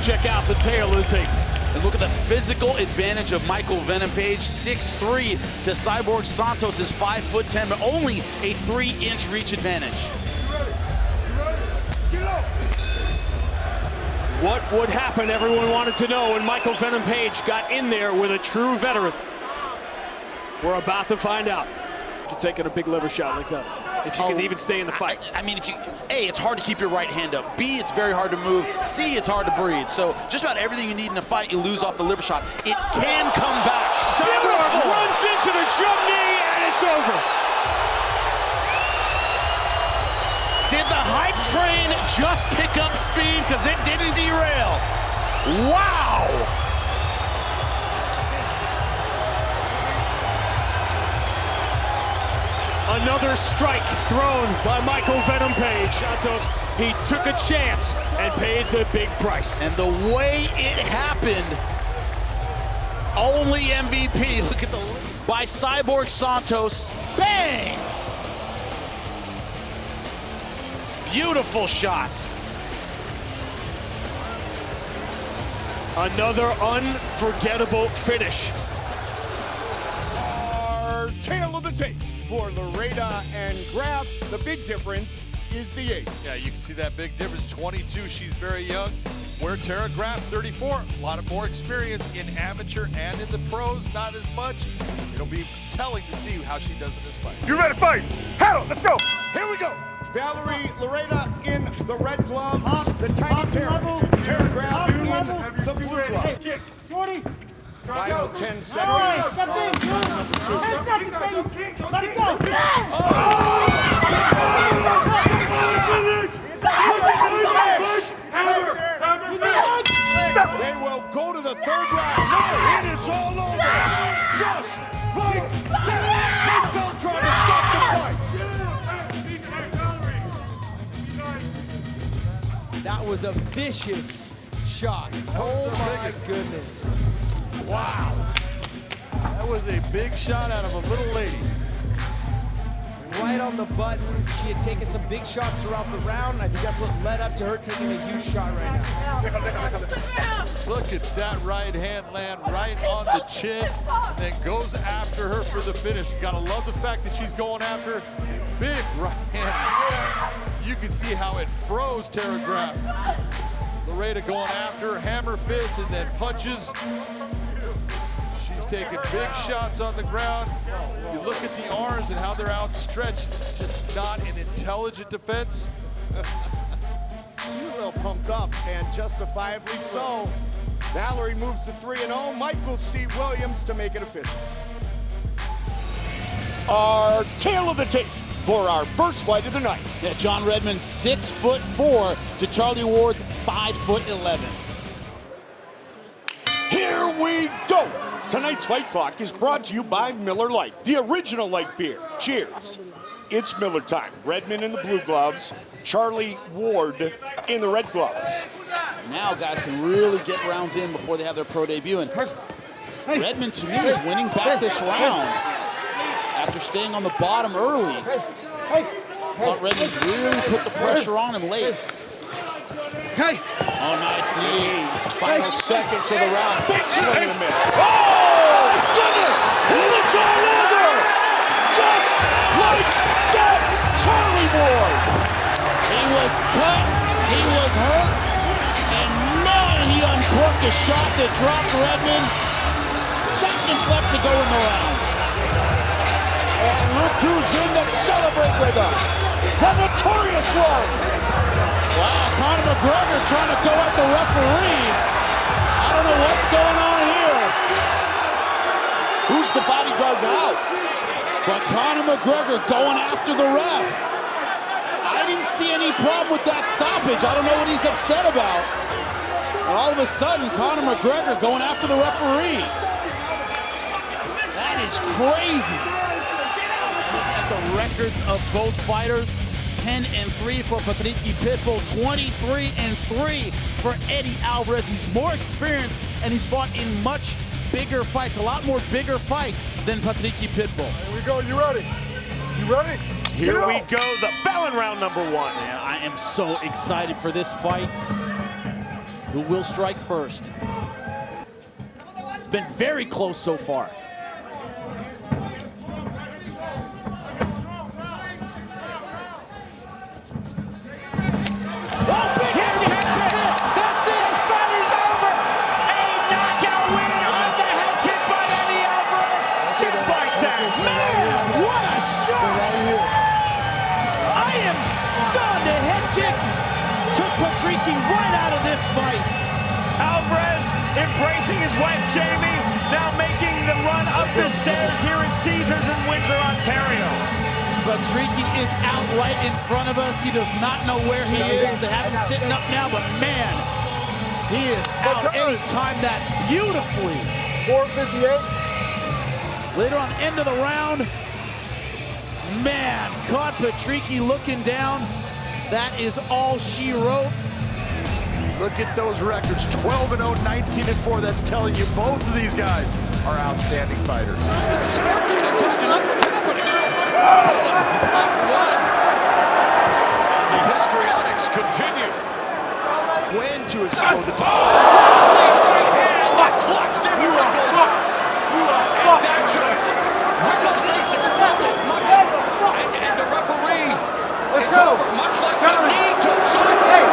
check out the tail of the tape. And look at the physical advantage of Michael Venom Page, 6'3" to Cyborg Santos is 5'10", but only a 3-inch reach advantage. What would happen, everyone wanted to know when Michael Venom Page got in there with a true veteran. We're about to find out. You're taking a big liver shot like that. If you can even stay in the fight. I mean, A, it's hard to keep your right hand up. B, it's very hard to move. C, it's hard to breathe. So just about everything you need in a fight, you lose off the liver shot. It can come back. Cyborg runs into the jump knee, and it's over. Did the hype train just pick up speed? Because it didn't derail. Wow! Another strike thrown by Michael Venom Page. Santos, he took a chance and paid the big price. And the way it happened, only MVP. Look at the by Cyborg Santos. Bang! Beautiful shot. Another unforgettable finish. Our tail of the tape for Loureda and Graff. The big difference is the age. Yeah, you can see that big difference. 22, she's very young. Where Tara Graff, 34, a lot of more experience in amateur and in the pros, not as much. It'll be telling to see how she does in this fight. You ready to fight? Hell, let's go. Here we go. Valerie Loureda in the red gloves, the tiny Tara. Tara Graff in the blue gloves. Georgi. Final 10 seconds. Let's They will go to the third round. No, it is all over. Just like that. They don't try to stop the fight. That was a vicious shot. Oh my goodness. Wow. That was a big shot out of a little lady. Right on the button. She had taken some big shots throughout the round, and I think that's what led up to her taking a huge shot right now. Look at that right hand land right on the chin, and then goes after her for the finish. You gotta love the fact that she's going after big right hand. You can see how it froze Tara Graff. Loureda going after her, hammer fist, and then punches. She's taking big shots on the ground. You look at the arms and how they're outstretched. It's just not an intelligent defense. She's a little pumped up, and justifiably so. Valerie moves to 3-0. Michael Steve Williams to make it official. Our tail of the tape for our first fight of the night. Yeah, John Redmond, 6'4" to Charlie Ward's 5'11". Here we go. Tonight's fight clock is brought to you by Miller Lite, the original light beer. Cheers. It's Miller time. Redmond in the blue gloves, Charlie Ward in the red gloves. Now guys can really get rounds in before they have their pro debut. And Redmond, to me, is winning back this round after staying on the bottom early. But Redmond's really put the pressure on him late. Oh, nice knee. Final seconds of the round. Big swing and a miss. Oh, goodness! And it's all over! Just like that, Charlie Ward! He was cut, he was hurt, and man, he uncorked a shot that dropped Redmond. Seconds left to go in the round. And look who's in to celebrate with us. The notorious one. Wow, Conor McGregor trying to go at the referee. I don't know what's going on here. Who's the bodyguard now? But Conor McGregor going after the ref. I didn't see any problem with that stoppage. I don't know what he's upset about. And all of a sudden, Conor McGregor going after the referee. That is crazy. Look at the records of both fighters. 10-3 for Patricy Pitbull, 23-3 for Eddie Alvarez. He's more experienced and he's fought in much bigger fights, a lot more bigger fights than Patricy Pitbull. Here we go, you ready? You ready? Here we go, the bell in round number 1. Yeah, I am so excited for this fight. Who will strike first? It's been very close so far. Right out of this fight. Alvarez embracing his wife Jamie, now making the run up the stairs here in Caesars in Windsor, Ontario. Patricy is out right in front of us. He does not know where he is. They have him sitting up now, but man, he is out. And he timed that beautifully. 458. Later on, end of the round. Man, caught Patricy looking down. That is all she wrote. Look at those records, 12-0, 19-4. That's telling you both of these guys are outstanding fighters. The histrionics continue. When to explode the top. Clutched in Rickles. And that should Rickles' face exploded much. And the referee is over, much like the knee took sideways.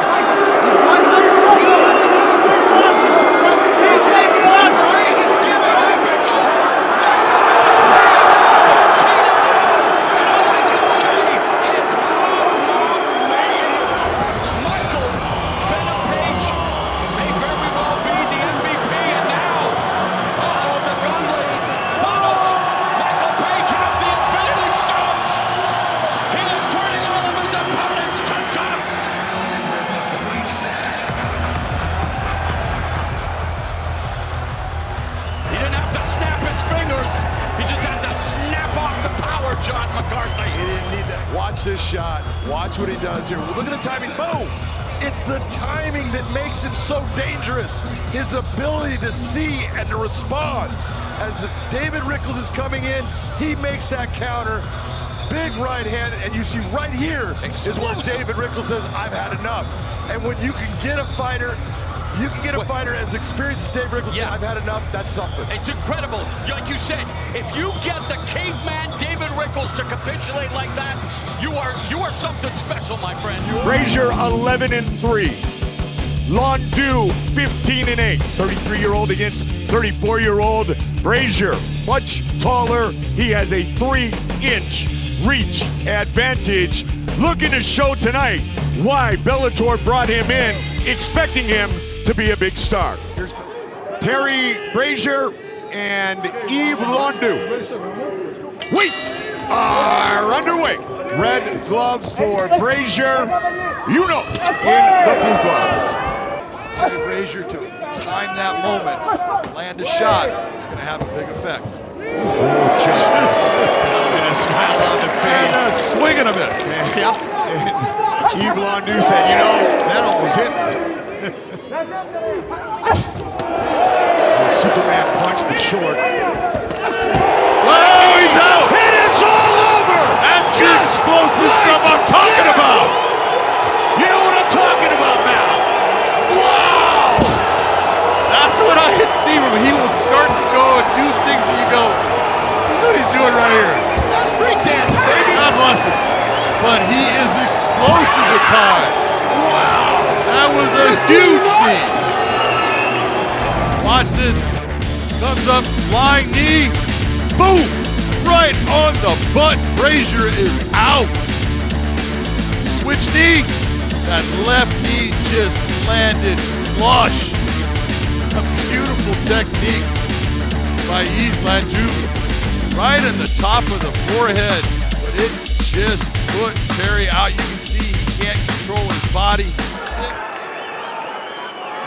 Watch this shot. Watch what he does here. Look at the timing. Boom! It's the timing that makes him so dangerous. His ability to see and to respond. As David Rickles is coming in, he makes that counter. Big right hand, and you see right here is where David Rickles says, I've had enough. And when you can get a fighter, as experienced as Dave Rickles, Yeah. I've had enough, that's something. It's incredible. Like you said, if you get the caveman David Rickles to capitulate like that, you are something special, my friend. Brazier 11-3. Landu 15-8. 33-year-old against 34-year-old Brazier. Much taller. He has a 3-inch reach advantage. Looking to show tonight why Bellator brought him in, expecting him to be a big star. Here's Terry Brazier and Yves Landu. We are underway. Red gloves for Brazier. You know, in the blue gloves. Brazier to time that moment, land a shot. It's going to have a big effect. Just missed and a smile on the face. And a swing and a miss. Yep. And Yves Landu said, you know, that almost hit me. Superman punch, but short. Oh, he's out! And it's all over! That's the explosive stuff I'm talking about! You know what I'm talking about now? Wow! That's what I had seen him. He will start to go and do things that you go, look what he's doing right here. That's breakdancing, baby! God bless him. But he is explosive at times. Wow! That was a huge knee. Watch this. Comes up, flying knee. Boom! Right on the butt. Brazier is out. Switch knee. That left knee just landed flush. A beautiful technique by Yves Landu. Right in the top of the forehead. But it just put Terry out. You can see he can't control his body.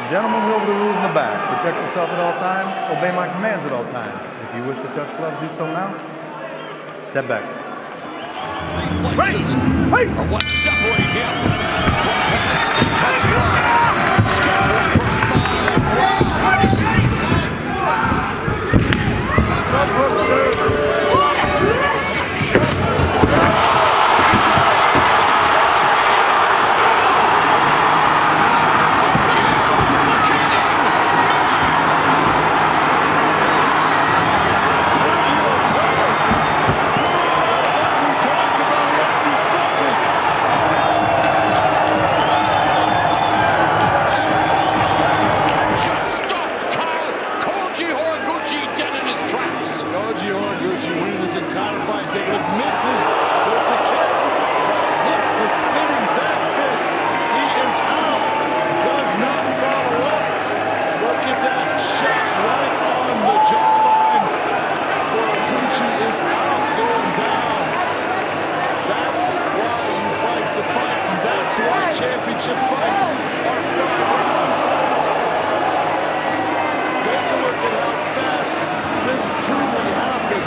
Gentlemen, go over the rules in the back. Protect yourself at all times. Obey my commands at all times. If you wish to touch gloves, do so now. Step back. Reflexes are what separate him from Pettis that touch gloves. Scheduled for 5 rounds.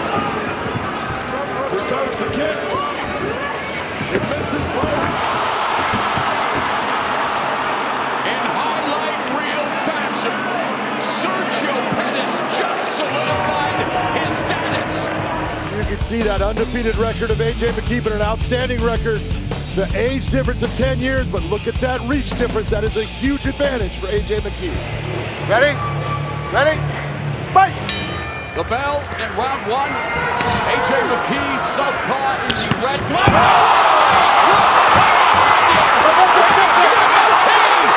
defense. Here comes the kick. It misses both. In highlight reel fashion, Sergio Pettis just solidified his status. You can see that undefeated record of AJ McKee, but an outstanding record. The age difference of 10 years, but look at that reach difference. That is a huge advantage for AJ McKee. Ready? Ready? Fight! The bell in round one. AJ McKee, southpaw in the red glove. Drops Karakhanyan. AJ McKee,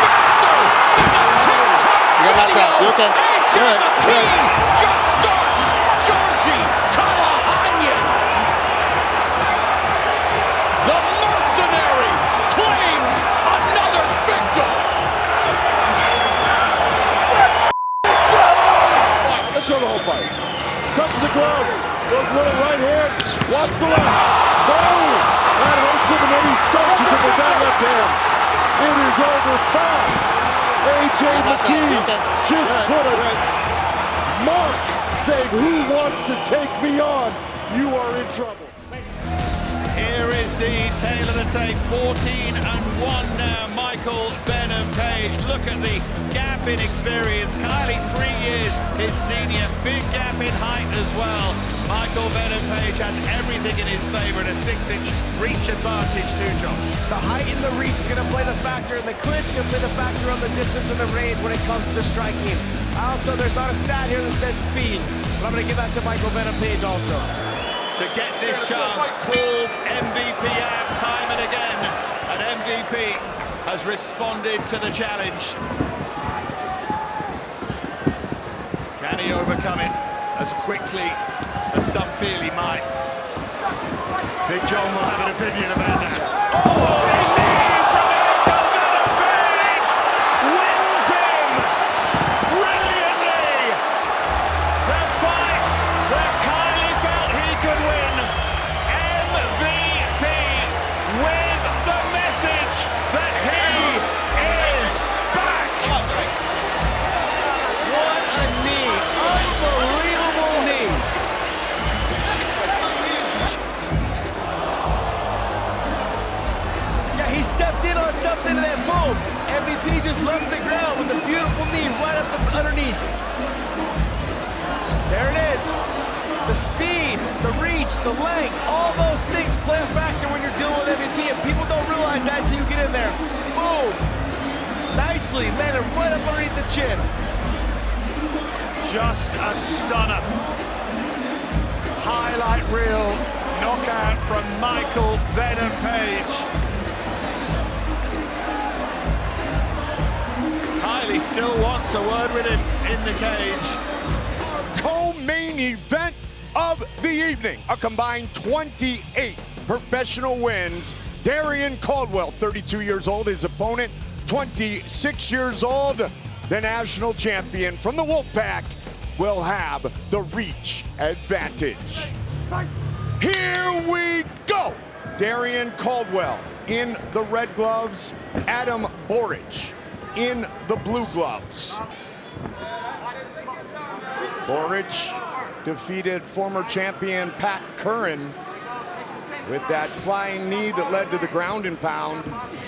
faster than a tic-tac. You're knocked out. You're okay. AJ McKee just starched Georgi Karakhanyan. The mercenary claims another victim. Let's show the whole fight. Touches the gloves. Goes with the right hand. Watch the left. Boom! That hurts him, and then he starches him with that left hand. It is over fast. AJ McKee just put a mark saying, "Who wants to take me on? You are in trouble." Here is the tail of the tape, 14-1 now, Michael Venom Page. Look at the gap in experience. Kiely, 3 years, his senior. Big gap in height as well. Michael Venom Page has everything in his favor and a 6-inch reach advantage too, John. The height and the reach is going to play the factor, and the clinch is going to play the factor on the distance and the range when it comes to the striking. Also, there's not a stat here that says speed, but I'm going to give that to Michael Venom Page also. To get this chance, pulled MVP out time and again. And MVP has responded to the challenge. Can he overcome it as quickly as some feel he might? Big John will have an opinion about that. Oh, indeed, from Michael Venom Page wins him brilliantly. That fight that Kiely felt he could win. MVP with the message that he is back. What a knee. Unbelievable knee. Yeah, he stepped in on something and then boom. MVP just left the ground with a beautiful knee right up underneath. There it is. The speed, the reach, the length, all those things play a factor when you're dealing with MVP, and people don't realize that until you get in there. Boom. Nicely landed right up underneath the chin. Just a stunner. Highlight reel knockout from Michael Venom Page. Kiely still wants a word with him in the cage. Co-main event of the evening. A combined 28 professional wins. Darrion Caldwell, 32 years old. His opponent, 26 years old. The national champion from the Wolfpack will have the reach advantage. Here we go. Darrion Caldwell in the red gloves. Adam Borics in the blue gloves. Borics defeated former champion Pat Curran with that flying knee that led to the ground and pound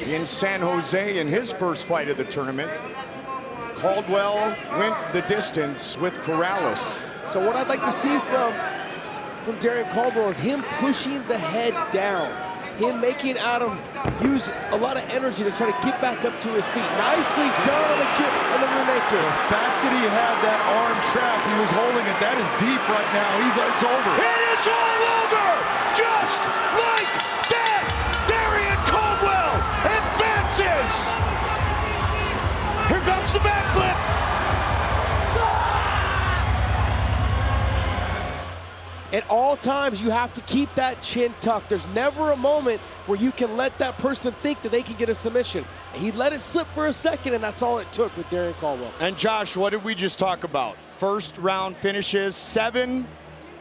in San Jose in his first fight of the tournament. Caldwell went the distance with Corrales. So what I'd like to see from Darrion Caldwell is him pushing the head down, him making Adam use a lot of energy to try to get back up to his feet. Nicely done on the kick on the rear naked. The fact that he had that arm trapped, he was holding it, that is deep right now. It's over. It is all over! Just like that! Darrion Caldwell advances! Here comes the backflip! At all times, you have to keep that chin tucked. There's never a moment where you can let that person think that they can get a submission. He let it slip for a second, and that's all it took with Darrion Caldwell. And Josh, what did we just talk about? First round finishes. 7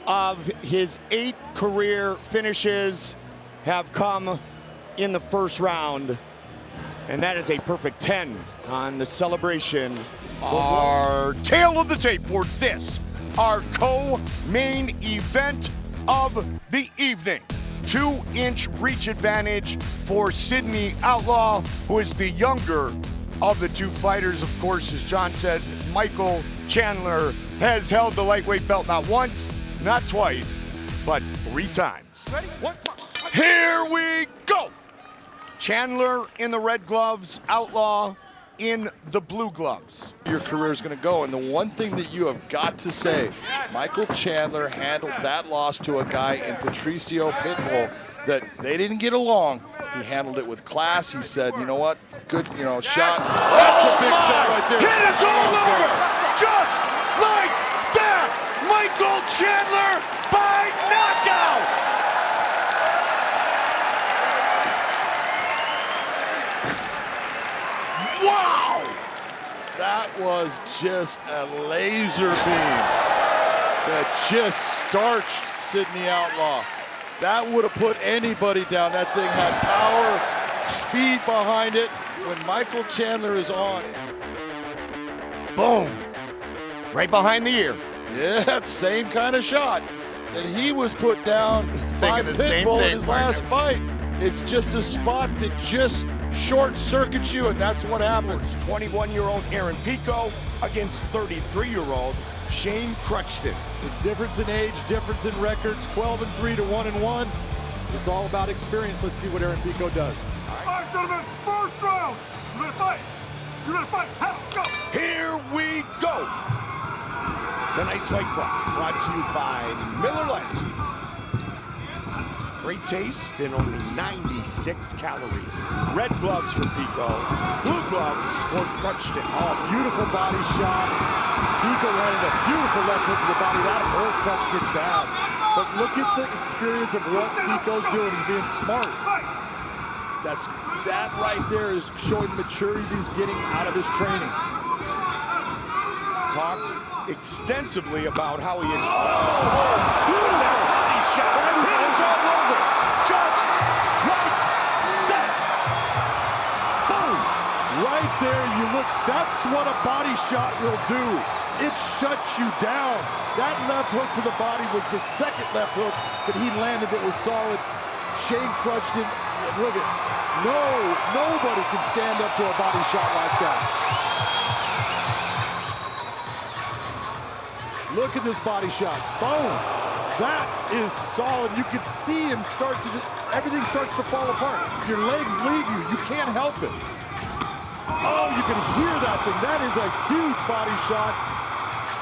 of his 8 career finishes have come in the first round. And that is a perfect 10 on the celebration. Our tail of the tape for this our co-main event of the evening. 2-inch reach advantage for Sidney Outlaw, who is the younger of the two fighters. Of course, as John said, Michael Chandler has held the lightweight belt not once, not twice, but 3 times. Ready? Here we go! Chandler in the red gloves, Outlaw in the blue gloves. Your career is going to go, and the one thing that you have got to say, Michael Chandler handled that loss to a guy in Patricio Pitbull that they didn't get along. He handled it with class. He said, you know what, good, shot. That's a big shot right there. It is all over, just like that. Michael Chandler by knockout. Wow! That was just a laser beam that just starched Sidney Outlaw. That would have put anybody down. That thing had power, speed behind it. When Michael Chandler is on. Boom. Right behind the ear. Yeah, same kind of shot that he was put down by Pitbull in his last fight. It's just a spot that just short circuits you, and that's what happens. 21-year-old Aaron Pico against 33-year-old Shane Crutchton. The difference in age, difference in records, 12-3 to 1-1. It's all about experience. Let's see what Aaron Pico does. All right, gentlemen, first round. You ready to fight? You ready to fight? Go! Here we go. Tonight's Fight Club brought to you by Miller Lite. Great taste and only 96 calories. Red gloves for Pico, blue gloves for Crutchton. Oh, beautiful body shot. Pico landed a beautiful left hook to the body. That hurt Crutchton bad. But look at the experience of what Pico's doing. He's being smart. That right there is showing the maturity he's getting out of his training. Talked extensively about how he is. Oh, beautiful body shot. It is all over. Just like that. Boom. Right there, you look, that's what a body shot will do. It shuts you down. That left hook to the body was the second left hook that he landed that was solid. Shane Crutchton, look at, nobody can stand up to a body shot like that. Look at this body shot. Boom. That is solid. You can see him start to, everything starts to fall apart. Your legs leave you. You can't help it. Oh, you can hear that thing. That is a huge body shot.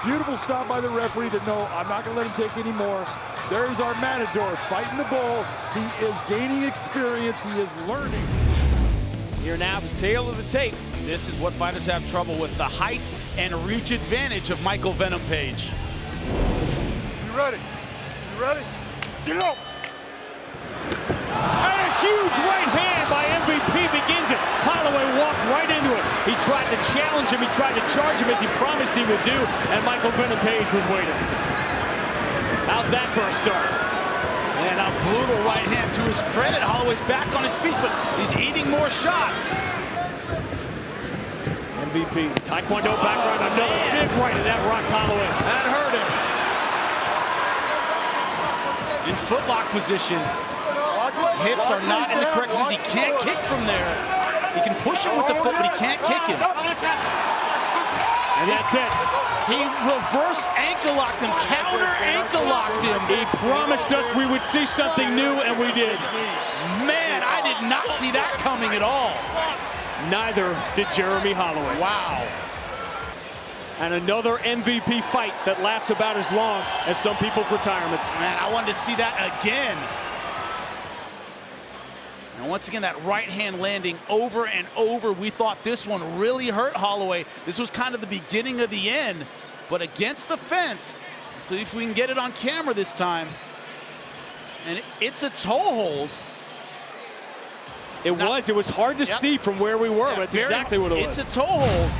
Beautiful stop by the referee to know I'm not going to let him take any more. There's our matador fighting the bull. He is gaining experience. He is learning. Here now, the tail of the tape. This is what fighters have trouble with, the height and reach advantage of Michael Venom Page. You ready? You ready? Get up! And a huge right hand by MVP begins it. Holloway walked right into it. He tried to challenge him. He tried to charge him as he promised he would do, and Michael Venom Page was waiting. How's that for a start? And a brutal right hand to his credit. Holloway's back on his feet, but he's eating more shots. MVP, Taekwondo background, another big right in that rocked Holloway. That hurt him. In footlock position. Hips are not in the correct position. He can't kick from there. He can push him with the foot, but he can't kick him. And that's it. He reverse ankle locked him, counter ankle locked him. He promised us we would see something new, and we did. Man, I did not see that coming at all. Neither did Jeremy Holloway. Wow. And another MVP fight that lasts about as long as some people's retirements. Man, I wanted to see that again. And once again, that right hand landing over and over. We thought this one really hurt Holloway. This was kind of the beginning of the end, but against the fence. See if we can get it on camera this time. And it's a toe hold. It was hard to see from where we were, but that's exactly what it was. It's a toe hold.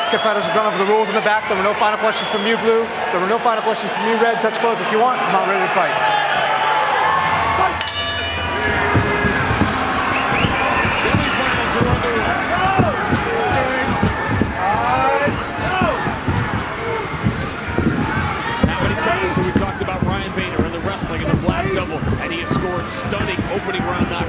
Okay, fighters have gone over the rules in the back. There were no final questions from you, Blue. There were no final questions from you, Red. Touch gloves if you want. I'm not ready to fight. Semifinals are underway. stunning opening round knockout.